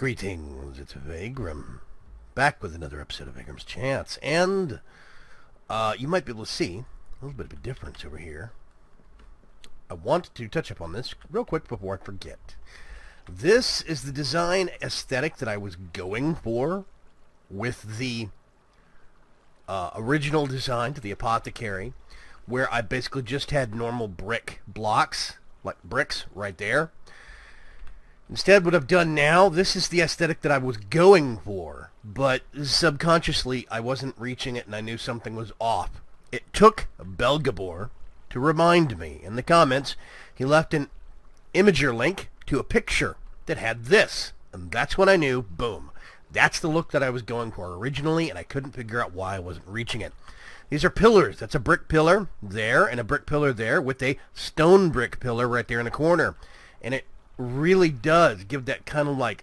Greetings, it's Vaygrim, back with another episode of VAYGRIM'S Chance, and you might be able to see a little bit of a difference over here. I want to touch upon this real quick before I forget. This is the design aesthetic that I was going for with the original design to the Apothecary, where I basically just had normal brick blocks, like bricks right there. Instead, what I've done now, this is the aesthetic that I was going for, but subconsciously I wasn't reaching it and I knew something was off. It took Belgabor to remind me. In the comments, he left an imager link to a picture that had this, and that's when I knew, boom, that's the look that I was going for originally, and I couldn't figure out why I wasn't reaching it. These are pillars. That's a brick pillar there and a brick pillar there with a stone brick pillar right there in the corner, and it really does give that kind of like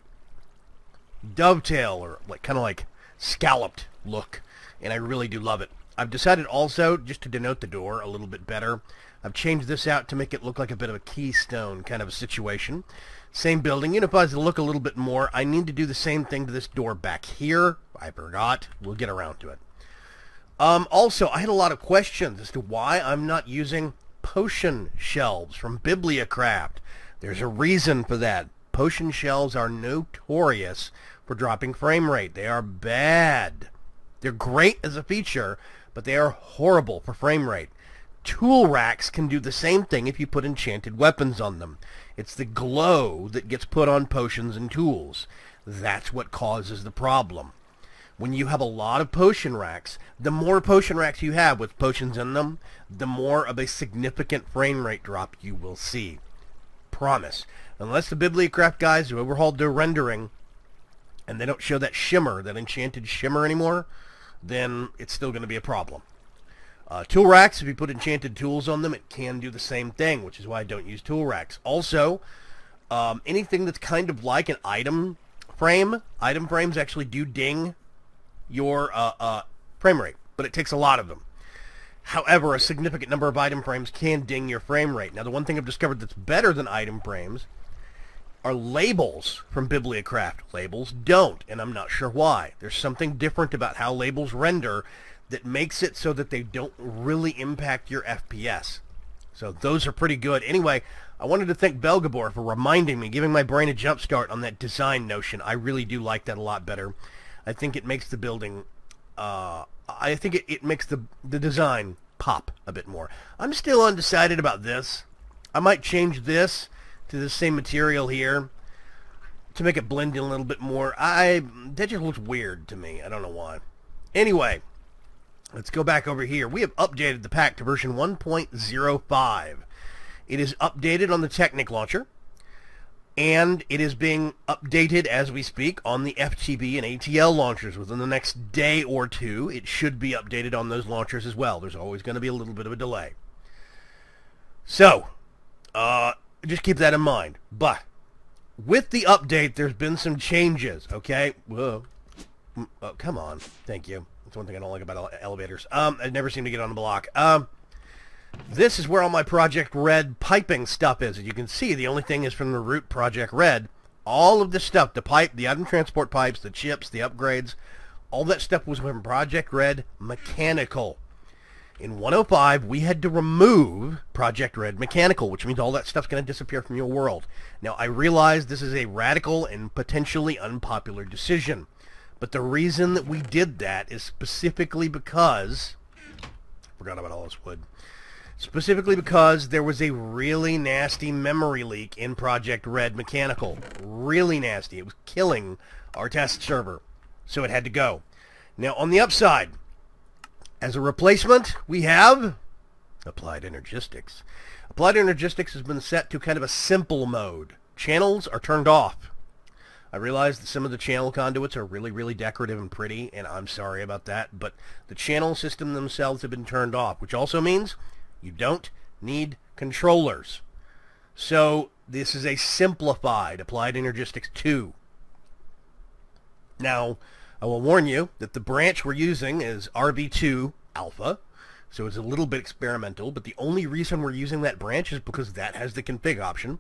dovetail or like kind of like scalloped look, and I really do love it. I've decided also, just to denote the door a little bit better, I've changed this out to make it look like a bit of a keystone kind of a situation. Same building, unifies the look a little bit more. I need to do the same thing to this door back here. I forgot. We'll get around to it. Also, I had a lot of questions as to why I'm not using potion shelves from Bibliacraft. There's a reason for that. Potion shelves are notorious for dropping frame rate. They are bad. They're great as a feature, but they are horrible for frame rate. Tool racks can do the same thing if you put enchanted weapons on them. It's the glow that gets put on potions and tools. That's what causes the problem. When you have a lot of potion racks, the more potion racks you have with potions in them, the more of a significant frame rate drop you will see. Promise. Unless the Bibliacraft guys have overhauled their rendering and they don't show that shimmer, that enchanted shimmer anymore, then it's still going to be a problem. Tool racks, if you put enchanted tools on them, it can do the same thing, which is why I don't use tool racks. Also, anything that's kind of like an item frame, item frames actually do ding your frame rate, but it takes a lot of them. However, a significant number of item frames can ding your frame rate. Now, the one thing I've discovered that's better than item frames are labels from Bibliacraft. Labels don't, and I'm not sure why. There's something different about how labels render that makes it so that they don't really impact your FPS. So those are pretty good. Anyway, I wanted to thank Belgabor for reminding me, giving my brain a jump start on that design notion. I really do like that a lot better. I think it makes the building... I think it makes the design pop a bit more. I'm still undecided about this. I might change this to the same material here to make it blend in a little bit more. That just looks weird to me. I don't know why. Anyway, let's go back over here. We have updated the pack to version 1.05. It is updated on the Technic Launcher, and it is being updated as we speak on the FTB and ATL launchers. Within the next day or two, it should be updated on those launchers as well. There's always going to be a little bit of a delay. So, just keep that in mind. But, with the update, there's been some changes, okay? Whoa. Oh, come on. Thank you. That's one thing I don't like about elevators. I never seem to get on the block. This is where all my Project Red piping stuff is. As you can see, the only thing is from the root Project Red. All of this stuff, the pipe, the item transport pipes, the chips, the upgrades, all that stuff was from Project Red Mechanical. In 105, we had to remove Project Red Mechanical, which means all that stuff's going to disappear from your world. Now, I realize this is a radical and potentially unpopular decision, but the reason that we did that is specifically because... I forgot about all this wood. Specifically because there was a really nasty memory leak in Project Red Mechanical. Really nasty. It was killing our test server. So it had to go. Now, on the upside, as a replacement, we have Applied Energistics. Applied Energistics has been set to kind of a simple mode. Channels are turned off. I realize that some of the channel conduits are really, really decorative and pretty, and I'm sorry about that, but the channel system themselves have been turned off, which also means you don't need controllers. So this is a simplified Applied Energistics 2. Now, I will warn you that the branch we're using is RV2 Alpha, so it's a little bit experimental, but the only reason we're using that branch is because that has the config option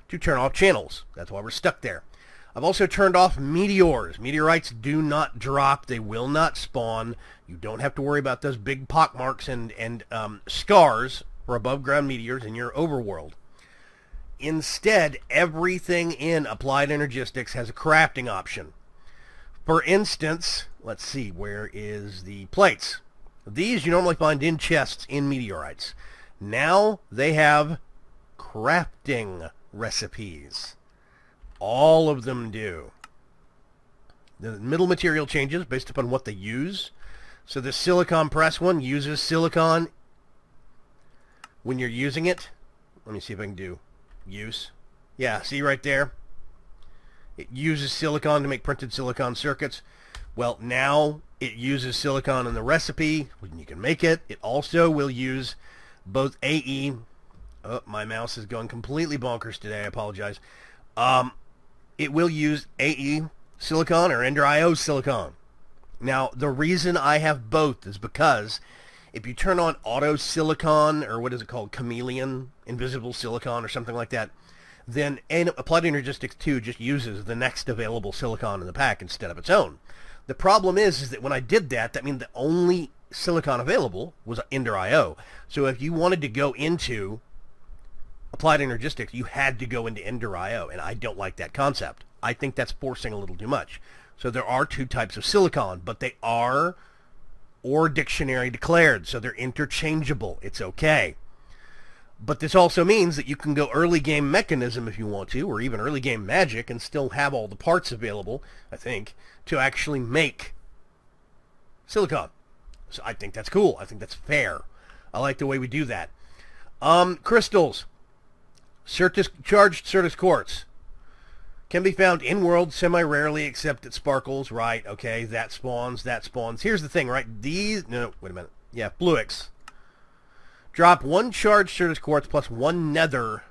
to turn off channels. That's why we're stuck there. I've also turned off meteors. Meteorites do not drop. They will not spawn. You don't have to worry about those big pockmarks and scars for above ground meteors in your overworld. Instead, everything in Applied Energistics has a crafting option. For instance, let's see, where is the plates? These you normally find in chests in meteorites. Now they have crafting recipes. All of them do. The middle material changes based upon what they use. So the silicon press one uses silicon when you're using it. Let me see if I can do use. Yeah, see right there? It uses silicon to make printed silicon circuits. Well, now it uses silicon in the recipe when you can make it. It also will use both AE. Oh, my mouse is going completely bonkers today. I apologize. It will use AE silicon or Ender IO silicon. Now, the reason I have both is because if you turn on auto silicon, or what is it called, chameleon, invisible silicon, or something like that, then Applied Energistics 2 just uses the next available silicon in the pack instead of its own. The problem is that when I did that, that means the only silicon available was Ender IO. So if you wanted to go into Applied Energistics, you had to go into Ender IO, and I don't like that concept. I think that's forcing a little too much. So there are two types of silicon, but they are or dictionary declared, so they're interchangeable. It's okay. But this also means that you can go early game mechanism if you want to, or even early game magic, and still have all the parts available, I think, to actually make silicon. So I think that's cool. I think that's fair. I like the way we do that. Crystals. Charged Certus quartz. Can be found in-world semi-rarely, except it sparkles. Right, okay, that spawns, that spawns. Here's the thing, right? These... No, wait a minute. Yeah, Fluix. Drop one charged Certus quartz plus one nether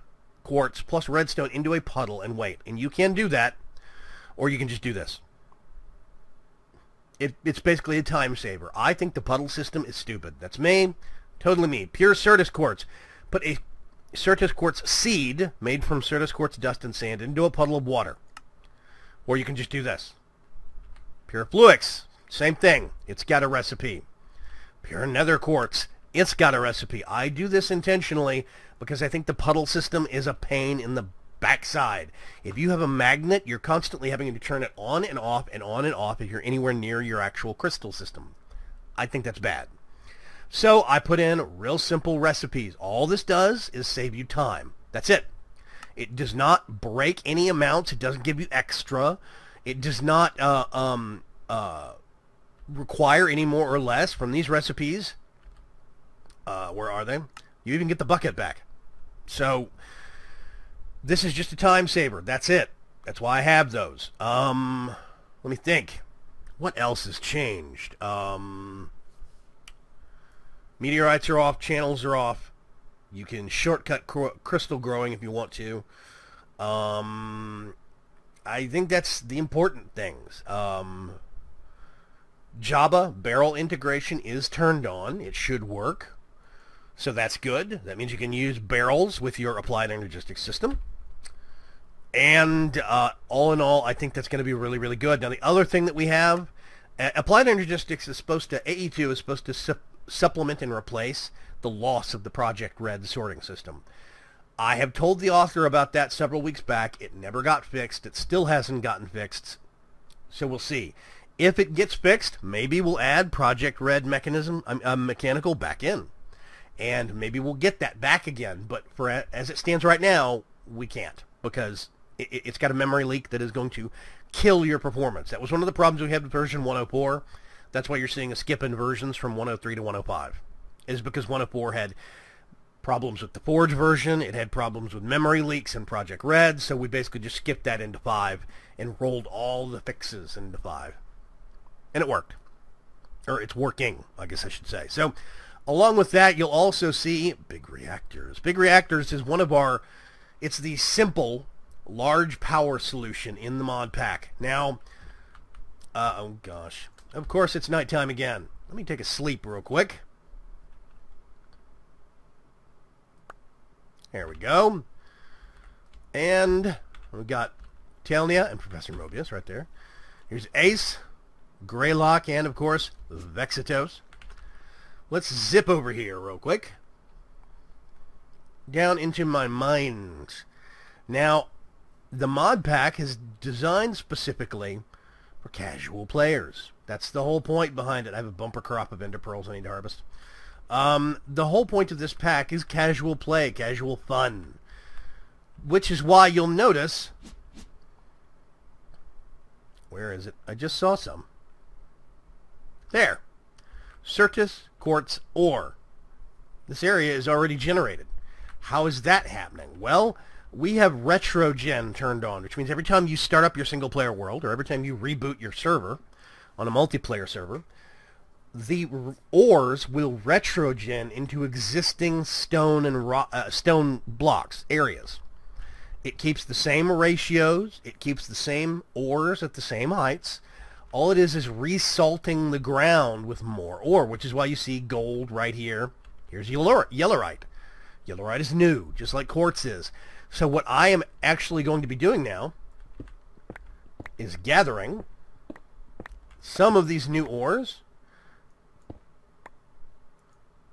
quartz plus redstone into a puddle and wait. And you can do that, or you can just do this. It's basically a time saver. I think the puddle system is stupid. That's me. Totally me. Pure Certus quartz. Put a Certus quartz seed made from Certus quartz dust and sand into a puddle of water. Or you can just do this. Pure Fluix. Same thing. It's got a recipe. Pure nether quartz. It's got a recipe. I do this intentionally because I think the puddle system is a pain in the backside. If you have a magnet, you're constantly having to turn it on and off and on and off if you're anywhere near your actual crystal system. I think that's bad. So I put in real simple recipes. All this does is save you time. That's it. It does not break any amounts. It doesn't give you extra. It does not require any more or less from these recipes. Where are they? You even get the bucket back. So this is just a time saver. That's it. That's why I have those. Let me think. What else has changed? Meteorites are off. Channels are off. You can shortcut crystal growing if you want to. I think that's the important things. Java barrel integration is turned on. It should work. So that's good. That means you can use barrels with your Applied Energistics system. And all in all, I think that's going to be really, really good. Now, the other thing that we have, Applied Energistics is supposed to, AE2 is supposed to supplement and replace the loss of the Project Red sorting system. I have told the author about that several weeks back. It never got fixed. It still hasn't gotten fixed. So we'll see. If it gets fixed, maybe we'll add Project Red mechanical back in. And maybe we'll get that back again. But for as it stands right now, we can't. Because it's got a memory leak that is going to kill your performance. That was one of the problems we had with version 104. That's why you're seeing a skip in versions from 103 to 105. Is because 104 had problems with the Forge version. It had problems with memory leaks in Project Red. So we basically just skipped that into 5 and rolled all the fixes into 5. And it worked. Or it's working, I guess I should say. So along with that, you'll also see big reactors. Big reactors is one of our... It's the simple, large power solution in the mod pack. Now, oh gosh. Of course, it's nighttime again. Let me take a sleep real quick. There we go. And we've got Telnia and Professor Mobius right there. Here's Ace, Greylock, and of course, Vexitos. Let's zip over here real quick. Down into my mines. Now, the Modpack is designed specifically for casual players. That's the whole point behind it. I have a bumper crop of ender pearls I need to harvest. The whole point of this pack is casual play, casual fun. Which is why you'll notice... Where is it? I just saw some. There. Certus, quartz, ore. This area is already generated. How is that happening? Well, we have Retrogen turned on, which means every time you start up your single-player world, or every time you reboot your server on a multiplayer server, the ores will Retrogen into existing stone and stone blocks, areas. It keeps the same ratios. It keeps the same ores at the same heights. All it is resalting the ground with more ore, which is why you see gold right here. Here's yellorite. Yellorite is new, just like quartz is. So what I am actually going to be doing now is gathering some of these new ores.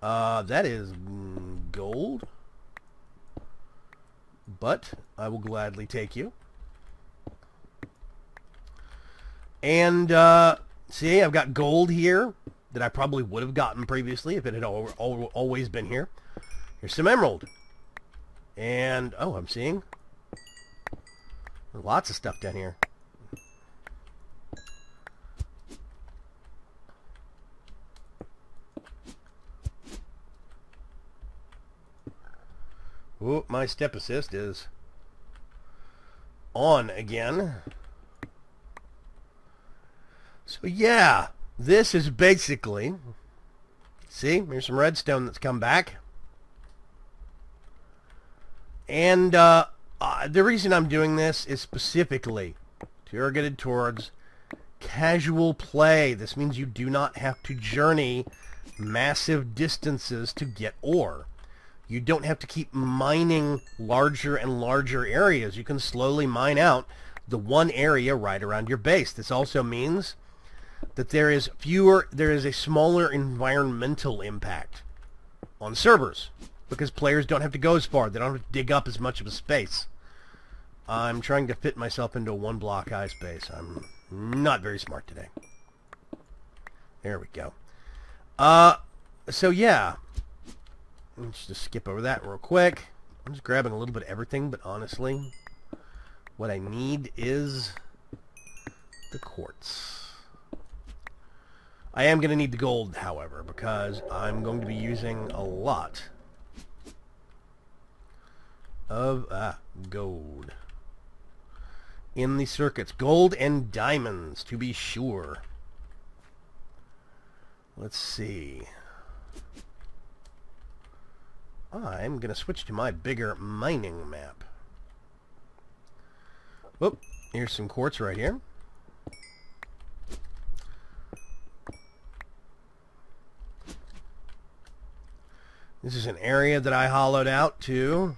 That is gold. But I will gladly take you. And, see, I've got gold here that I probably would have gotten previously if it had always been here. Here's some emerald. And, oh, I'm seeing lots of stuff down here. Oh, my step assist is on again. So yeah, this is basically, see, here's some redstone that's come back. And the reason I'm doing this is specifically targeted towards casual play. This means you do not have to journey massive distances to get ore. You don't have to keep mining larger and larger areas. You can slowly mine out the one area right around your base. This also means that there is a smaller environmental impact on servers because players don't have to go as far. They don't have to dig up as much of a space. I'm trying to fit myself into a one block high space. I'm not very smart today. There we go. So yeah. Let's just skip over that real quick. I'm just grabbing a little bit of everything, but honestly, what I need is the quartz. I am going to need the gold, however, because I'm going to be using a lot of gold in the circuits. Gold and diamonds, to be sure. Let's see. I'm going to switch to my bigger mining map. Whoop, here's some quartz right here. This is an area that I hollowed out to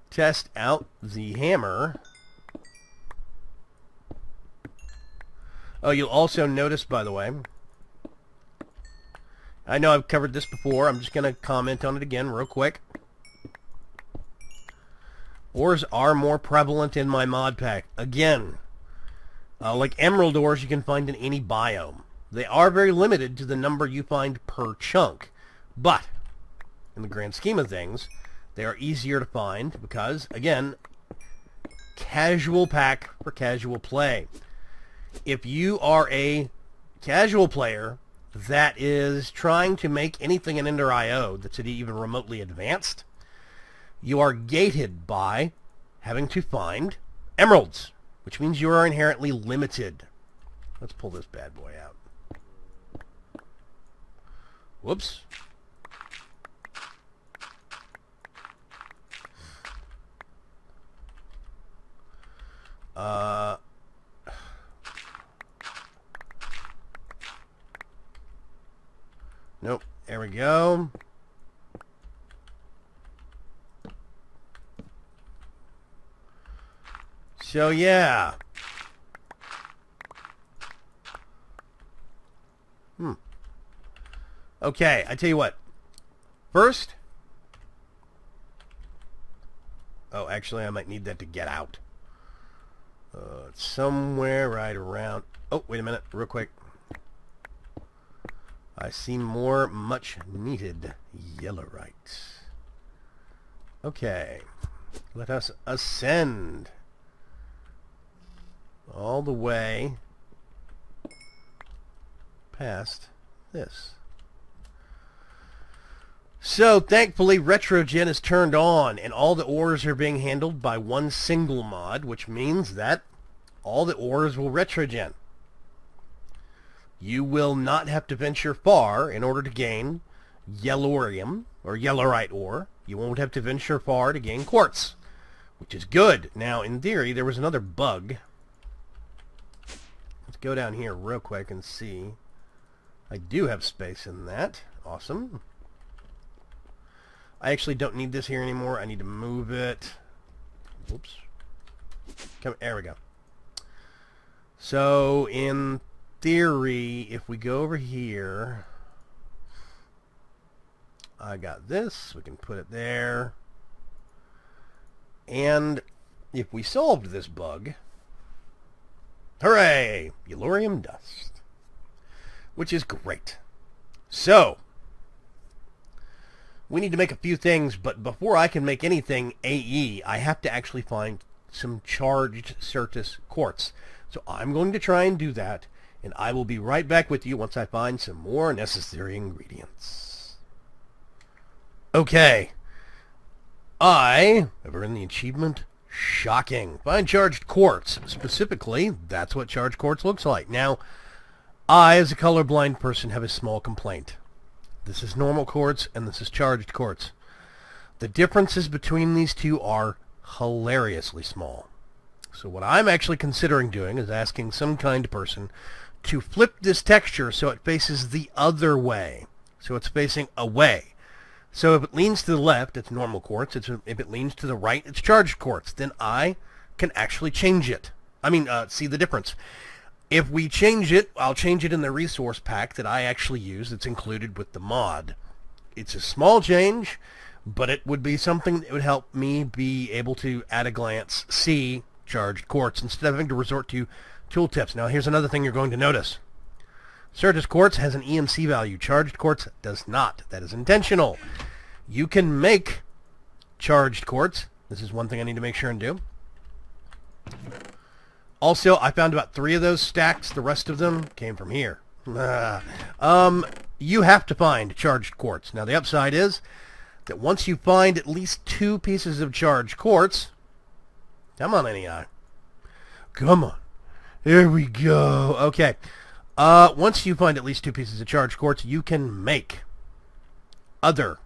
test out the hammer. Oh, you'll also notice, by the way, I know I've covered this before. I'm just going to comment on it again real quick. Ores are more prevalent in my mod pack. Again, like emerald ores you can find in any biome. They are very limited to the number you find per chunk. But, in the grand scheme of things, they are easier to find because, again, casual pack for casual play. If you are a casual player that is trying to make anything in Ender IO that's even remotely advanced, you are gated by having to find emeralds, which means you are inherently limited. Let's pull this bad boy out. Whoops. Nope. There we go. So yeah. Okay, I tell you what. First. Oh, actually, I might need that to get out. It's somewhere right around... Oh, wait a minute, real quick. I see more much needed yellowite. Okay. Let us ascend all the way past this. So, thankfully, Retrogen is turned on, and all the ores are being handled by one single mod, which means that all the ores will Retrogen. You will not have to venture far in order to gain yellorium, or yellorite ore. You won't have to venture far to gain quartz, which is good. Now, in theory, there was another bug. Let's go down here real quick and see. I do have space in that. Awesome. I actually don't need this here anymore. I need to move it. Oops. Come, there we go. So, in theory, if we go over here, I got this. We can put it there. And if we solved this bug, hooray! Yellorium dust. Which is great. So, we need to make a few things, but before I can make anything AE, I have to actually find some charged Certus quartz. So I'm going to try and do that, and I will be right back with you once I find some more necessary ingredients. Okay. I have earned the achievement Shocking. Find charged quartz. Specifically, that's what charged quartz looks like. Now, I, as a colorblind person, have a small complaint. This is normal quartz, and this is charged quartz. The differences between these two are hilariously small. So what I'm actually considering doing is asking some kind person to flip this texture so it faces the other way. So it's facing away. So if it leans to the left, it's normal quartz. If it leans to the right, it's charged quartz. Then I can actually change it. See the difference. If we change it, I'll change it in the resource pack that I actually use. It's included with the mod. It's a small change, but it would be something that would help me be able to, at a glance, see charged quartz instead of having to resort to tooltips. Now, here's another thing you're going to notice. Certus quartz has an EMC value. Charged quartz does not. That is intentional. You can make charged quartz. This is one thing I need to make sure and do. Also, I found about 3 of those stacks. The rest of them came from here. You have to find charged quartz. Now, the upside is that once you find at least 2 pieces of charged quartz, come on, NEI. Come on. There we go. Okay. Once you find at least 2 pieces of charged quartz, you can make other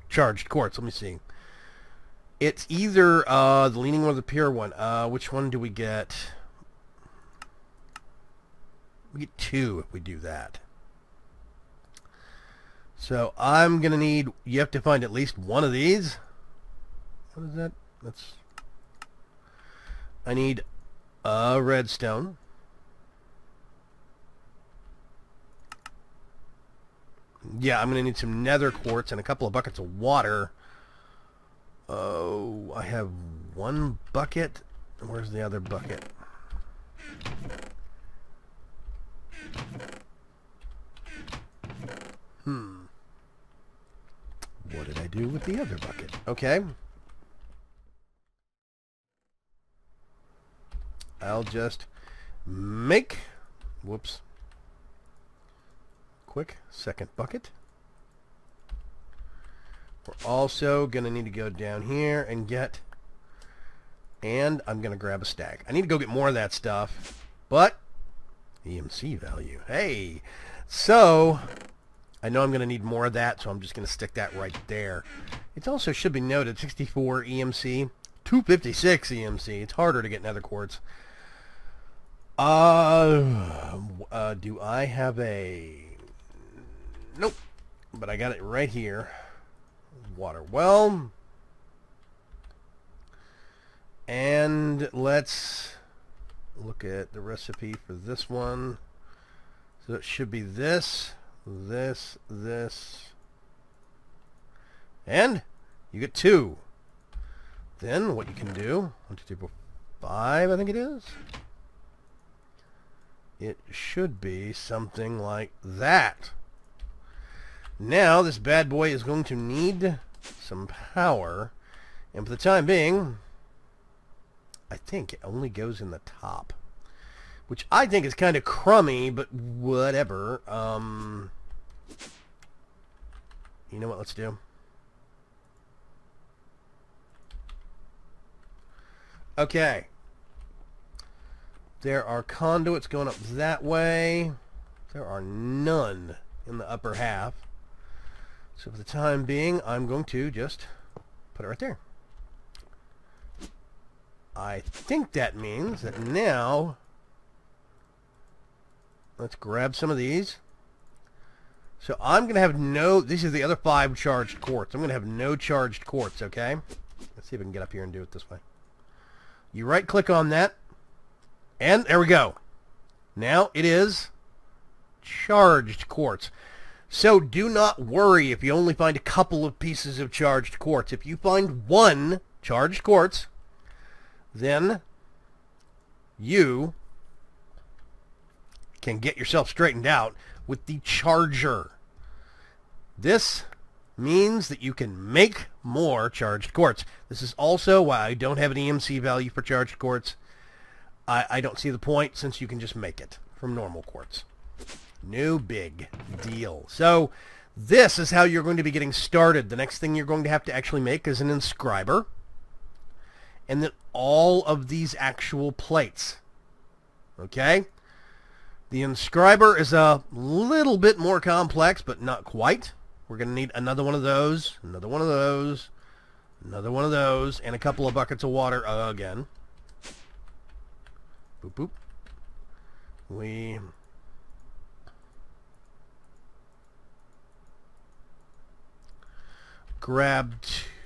charged quartz. Let me see. It's either the leaning or the pure one. Which one do we get? We get 2 if we do that. So I'm going to need... You have to find at least 1 of these. What is that? I need a redstone. Yeah, I'm going to need some nether quartz and a couple of buckets of water. Oh, I have 1 bucket. Where's the other bucket? What did I do with the other bucket? Okay. I'll just make... Whoops. Quick second bucket. We're also going to need to go down here and get... And I'm going to grab a stack. I need to go get more of that stuff. But... EMC value. Hey! So... I know I'm going to need more of that, so I'm just going to stick that right there. It also should be noted, 64 EMC, 256 EMC. It's harder to get nether quartz. Do I have a... Nope. But I got it right here. Water well. And let's look at the recipe for this one. So it should be this, this, and you get 2. Then what you can do, 1, 2, 3, 4, 5, I think it is. It should be something like that. Now this bad boy is going to need some power, and for the time being, I think it only goes in the top, which I think is kind of crummy, but whatever. You know what, let's do. Okay. There are conduits going up that way. There are none in the upper half. So for the time being, I'm going to just put it right there. I think that means that now, let's grab some of these. So I'm going to have no, these are the other 5 charged quartz. I'm going to have no charged quartz, okay? Let's see if I can get up here and do it this way. You right click on that, and there we go. Now it is charged quartz. So do not worry if you only find a couple of pieces of charged quartz. If you find 1 charged quartz, then you can get yourself straightened out with the charger. This means that you can make more charged quartz. This is also why I don't have an EMC value for charged quartz. I don't see the point, since you can just make it from normal quartz. No big deal. So this is how you're going to be getting started. The next thing you're going to have to actually make is an inscriber, and then all of these actual plates. Okay? The inscriber is a little bit more complex, but not quite. We're going to need another one of those, another one of those, another one of those, and a couple of buckets of water again. Boop, boop. We grab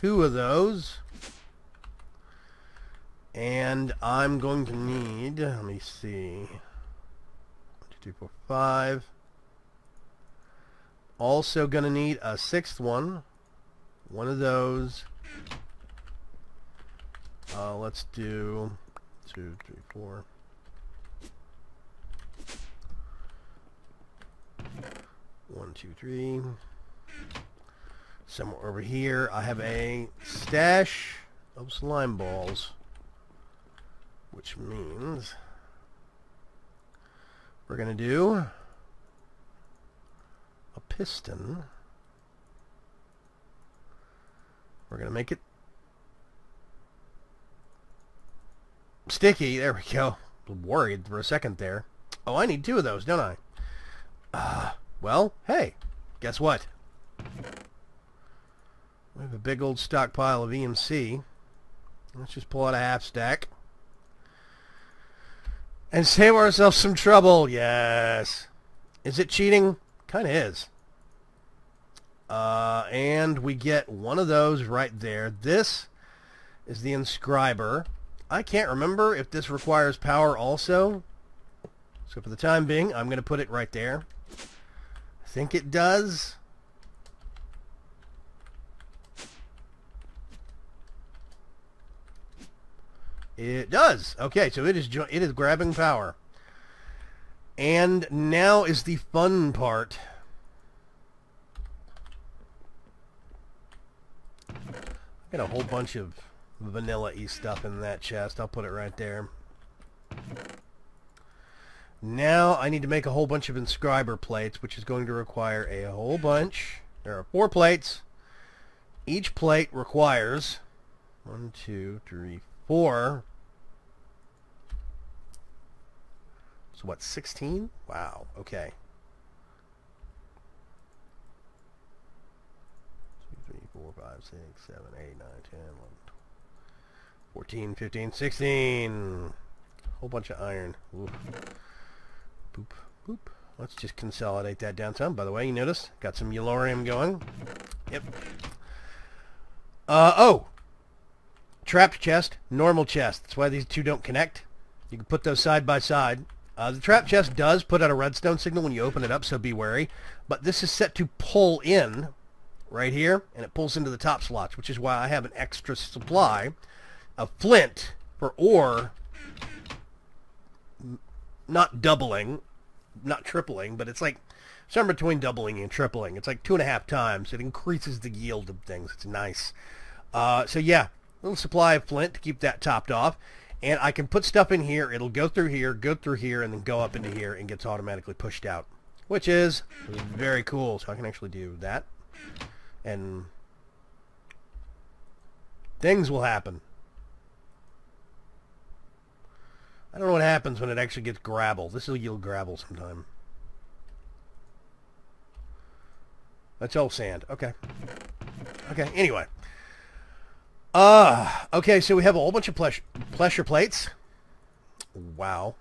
2 of those. And I'm going to need, let me see, 1, 2, 3, 4, 5. Also going to need a 6th one. One of those. Let's do 2, 3, 4. 1, 2, 3. Somewhere over here, I have a stash of slime balls, which means we're going to do a piston. We're going to make it sticky. There we go. Worried for a second there. Oh, I need 2 of those, don't I? Well, hey, guess what? We have a big old stockpile of EMC. Let's just pull out a half stack and save ourselves some trouble. Yes. Is it cheating? Kind of is. And we get one of those right there. This is the inscriber. I can't remember if this requires power also. So for the time being, I'm going to put it right there. I think it does. It does. Okay, so it is grabbing power. And now is the fun part. I got a whole bunch of vanilla-y stuff in that chest. I'll put it right there. Now I need to make a whole bunch of inscriber plates, which is going to require a whole bunch. There are 4 plates. Each plate requires 1, 2, 3, 4. So what, 16? Wow, okay. 2, 3, 4, 5, 6, 7, 8, 9, 10, 11, 14, 15, 16. Whole bunch of iron. Oof. Boop, boop. Let's just consolidate that down some. By the way, you notice? Got some yellorium going. Yep. Oh! trapped chest, normal chest. That's why these two don't connect. You can put those side by side. The trapped chest does put out a redstone signal when you open it up, so be wary. But this is set to pull in right here, and it pulls into the top slots, which is why I have an extra supply of flint for ore, not doubling, not tripling, but it's like somewhere between doubling and tripling. It's like 2.5 times. It increases the yield of things. It's nice. So yeah, a little supply of flint to keep that topped off. And I can put stuff in here. It'll go through here, and then go up into here and gets automatically pushed out, which is very cool. So I can actually do that, and things will happen. I don't know what happens when it actually gets gravel. This will yield gravel sometime. That's all sand. Okay. Okay, anyway. Okay, so we have a whole bunch of pressure plates. Wow.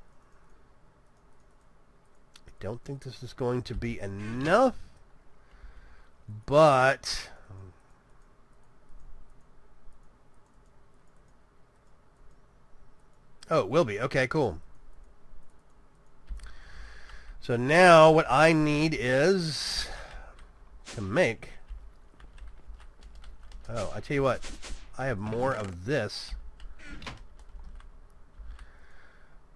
I don't think this is going to be enough, but oh, it will be. Okay, cool. So now what I need is to make... Oh, I tell you what. I have more of this.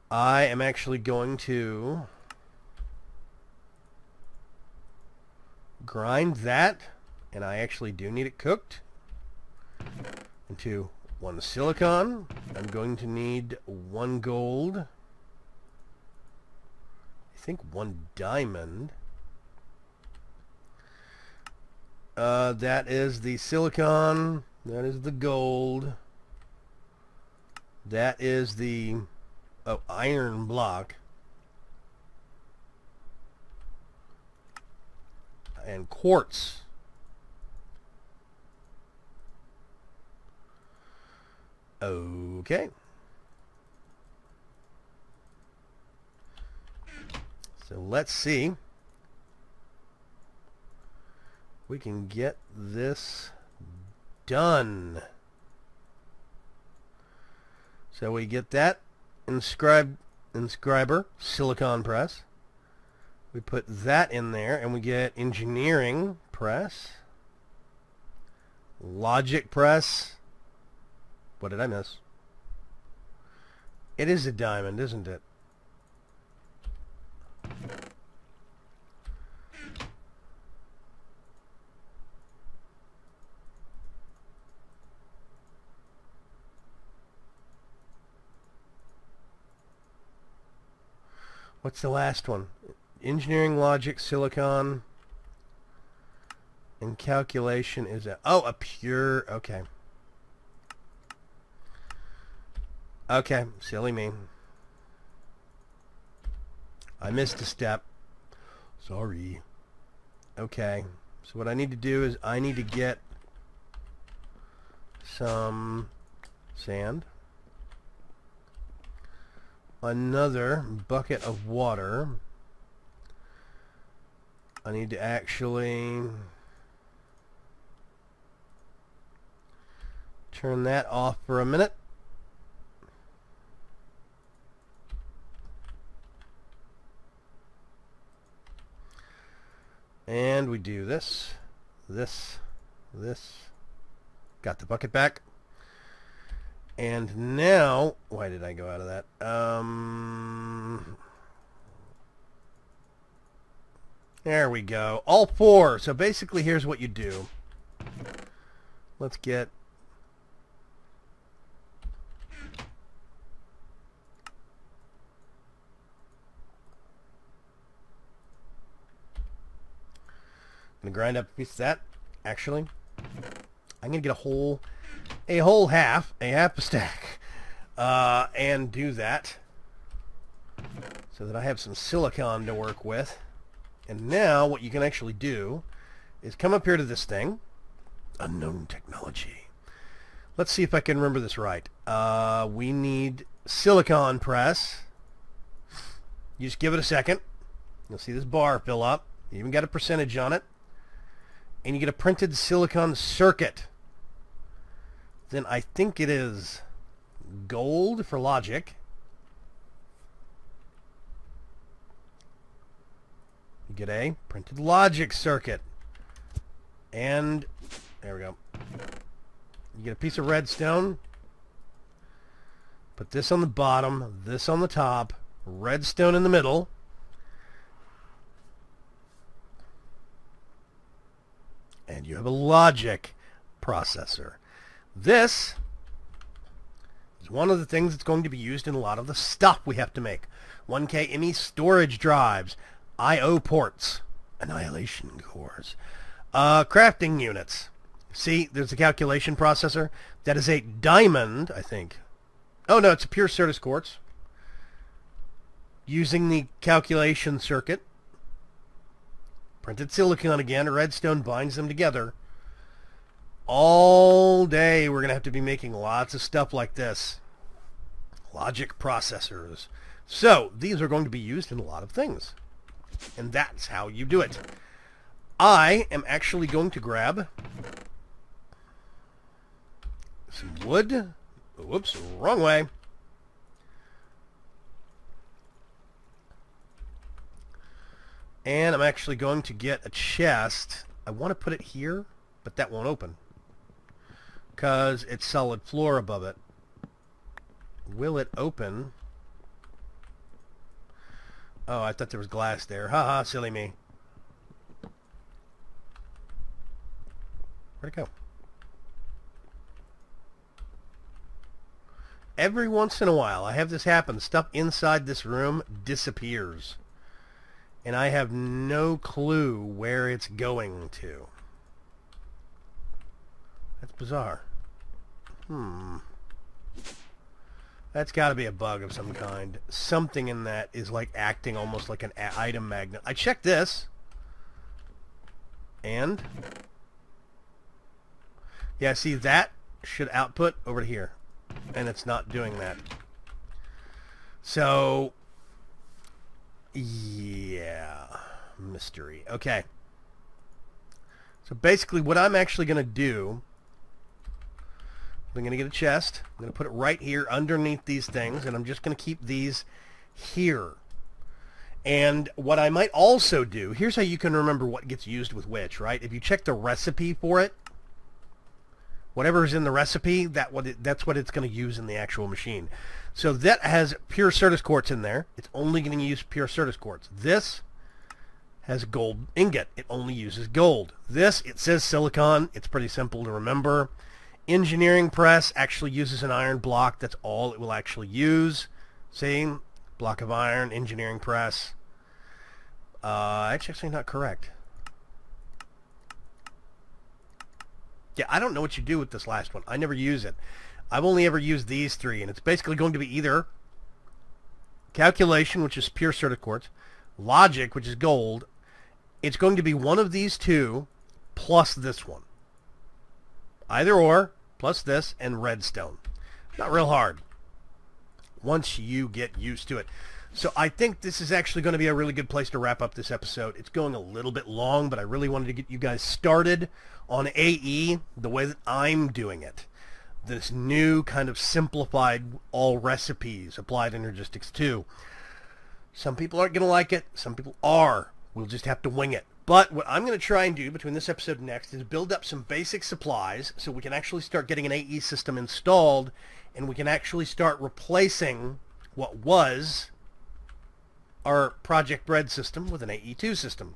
I am actually going to grind that, and I actually do need it cooked, into 1 silicon. I'm going to need 1 gold. I think 1 diamond. That is the silicon. That is the gold. That is the iron block. And quartz. Okay. So let's see. We can get this done. So we get that inscriber silicon press. We put that in there, and we get engineering press, logic press. What did I miss? It is a diamond, isn't it? What's the last one? Engineering, logic, silicon, and calculation is a... Oh, a pure... Okay. Okay, silly me. I missed a step. Sorry. Okay. So what I need to do is I need to get some sand. Another bucket of water. I need to actually turn that off for a minute. And we do this, this. Got the bucket back. And now, why did I go out of that? There we go. All 4. So basically, here's what you do. Let's get... I'm going to grind up a piece of that. Actually, I'm going to get a whole half a stack, and do that so that I have some silicon to work with. And now what you can actually do is come up here to this thing, unknown technology. Let's see if I can remember this right. We need silicon press. You just give it a second. You'll see this bar fill up. You even got a percentage on it. And you get a printed silicon circuit. Then I think it is gold for logic. You get a printed logic circuit. And there we go. You get a piece of redstone. Put this on the bottom, this on the top, redstone in the middle. And you have a logic processor. This is one of the things that's going to be used in a lot of the stuff we have to make. 1K ME storage drives, I/O ports, annihilation cores, crafting units. See, there's a calculation processor. That is a diamond, I think. Oh no, it's a pure Certus quartz. Using the calculation circuit. Printed silicon again, redstone binds them together. All day we're going to have to be making lots of stuff like this. Logic processors. So, these are going to be used in a lot of things. And that's how you do it. I am actually going to grab some wood. Whoops, wrong way. And I'm actually going to get a chest. I want to put it here, but that won't open because it's solid floor above it. Will it open? Oh, I thought there was glass there. Haha, silly me. Where'd it go? Every once in a while, I have this happen. Stuff inside this room disappears. And I have no clue where it's going to. That's bizarre. That's got to be a bug of some kind. Something in that is like acting almost like an item magnet. I checked this. And? Yeah, see, that should output over to here. And it's not doing that. So, yeah, mystery. Okay. So basically what I'm actually going to do, I'm going to get a chest. I'm going to put it right here underneath these things, and I'm just going to keep these here. And what I might also do, here's how you can remember what gets used with which, right? If you check the recipe for it, whatever's in the recipe, that's what it's going to use in the actual machine. So that has pure Certus quartz in there. It's only going to use pure Certus quartz. This has gold ingot. It only uses gold. This, it says silicon. It's pretty simple to remember. Engineering press actually uses an iron block. That's all it will actually use. See? Block of iron, engineering press. That's actually not correct. Yeah, I don't know what you do with this last one. I never use it. I've only ever used these three, and it's basically going to be either calculation, which is pure Certus quartz, logic, which is gold. It's going to be one of these two plus this one. Either or, plus this, and redstone. Not real hard once you get used to it. So I think this is actually going to be a really good place to wrap up this episode. It's going a little bit long, but I really wanted to get you guys started on AE the way that I'm doing it. This new kind of simplified all recipes applied Energistics 2. Some people aren't going to like it. Some people are. We'll just have to wing it. But what I'm going to try and do between this episode and next is build up some basic supplies so we can actually start getting an AE system installed, and we can actually start replacing what was our Project Bread system with an AE2 system.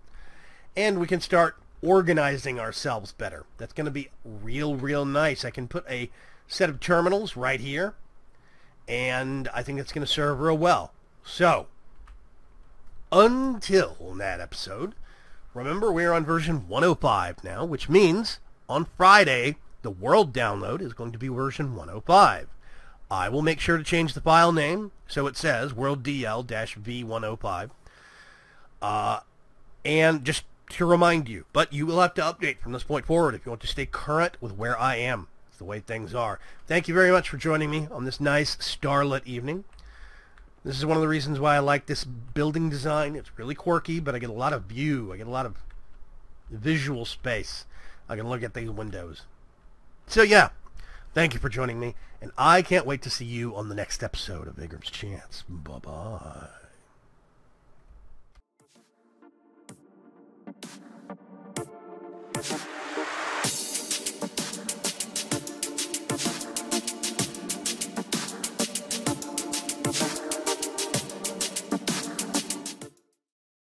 And we can start organizing ourselves better. That's going to be real nice. I can put a set of terminals right here, and I think it's going to serve real well. So, until that episode, remember we're on version 105 now, which means on Friday, the world download is going to be version 105. I will make sure to change the file name so it says worlddl-v105. And just to remind you, but you will have to update from this point forward if you want to stay current with where I am. It's the way things are. Thank you very much for joining me on this nice starlit evening. This is one of the reasons why I like this building design. It's really quirky, but I get a lot of view. I get a lot of visual space. I can look at these windows. So yeah, Thank you for joining me, and I can't wait to see you on the next episode of VAYGRIM'S Chance. Bye-bye.